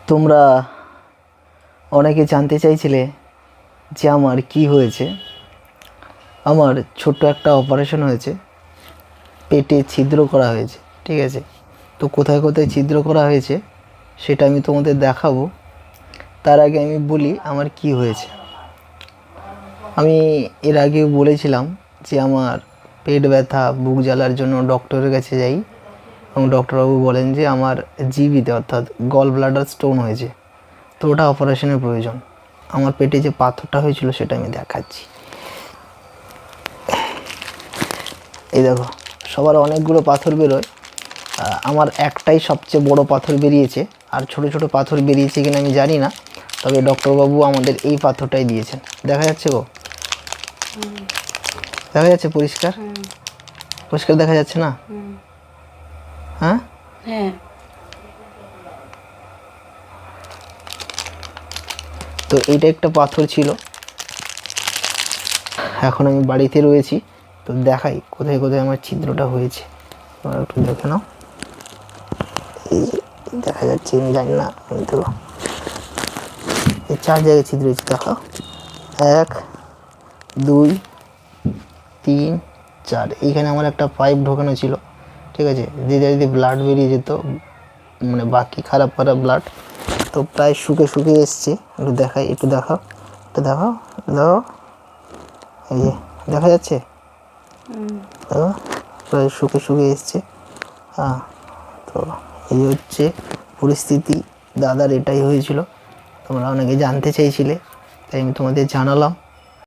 তোমরা অনেকে জানতে চাইছিলে যে আমার কি হয়েছে। আমার ছোট্ট একটা অপারেশন হয়েছে, পেটে ছিদ্র করা হয়েছে, ঠিক আছে। তো কোথায় কোথায় ছিদ্র করা হয়েছে সেটা আমি তোমাদের দেখাবো। তার আগে আমি বলি আমার কি হয়েছে। আমি এর আগেও বলেছিলাম যে আমার পেট ব্যথা, বুক জ্বালার জন্য ডক্টরের কাছে যাই এবং ডক্টরবাবু বলেন যে আমার জিবিতে অর্থাৎ গল ব্লাডার স্টোন হয়েছে, তো ওটা অপারেশনের প্রয়োজন। আমার পেটে যে পাথরটা হয়েছিল সেটা আমি দেখাচ্ছি। এই দেখো, সবার অনেকগুলো পাথর বেরোয়, আমার একটাই সবচেয়ে বড় পাথর বেরিয়েছে, আর ছোট ছোট পাথর বেরিয়েছে কিনা আমি জানি না, তবে ডক্টরবাবু আমাদের এই পাথরটাই দিয়েছেন। দেখা যাচ্ছে গো? দেখা যাচ্ছে পরিষ্কার? পরিষ্কার দেখা যাচ্ছে না? হ্যাঁ হ্যাঁ। তো এইটা একটা পাথর ছিল। এখন আমি বাড়িতে রয়েছি, তো দেখাই কোথায় কোথায় আমার ছিদ্রটা হয়েছে। তোমরা একটু দেখে নাও। এই যে দেখা যাচ্ছে, আমি জানি না, আমি তো এই 4 জায়গায় ছিদ্র হয়েছে। দেখো, 1 2 3 4। এইখানে আমার একটা পাইপ ঢোকানো ছিল, ঠিক আছে, যদি ব্লাড বেরিয়ে যেত, মানে বাকি খারাপ খারাপ ব্লাড, তো প্রায় শুকে শুকে এসছে। একটু দেখাই, একটু দেখাও, একটু দেখাও, দেখো, এই যে দেখা যাচ্ছে, দেখো প্রায় শুকে শুকে এসছে। হ্যাঁ, তো এই হচ্ছে পরিস্থিতি। দাদার এটাই হয়েছিল, তোমরা অনেকে জানতে চাইছিলে, তাই আমি তোমাদের জানালাম।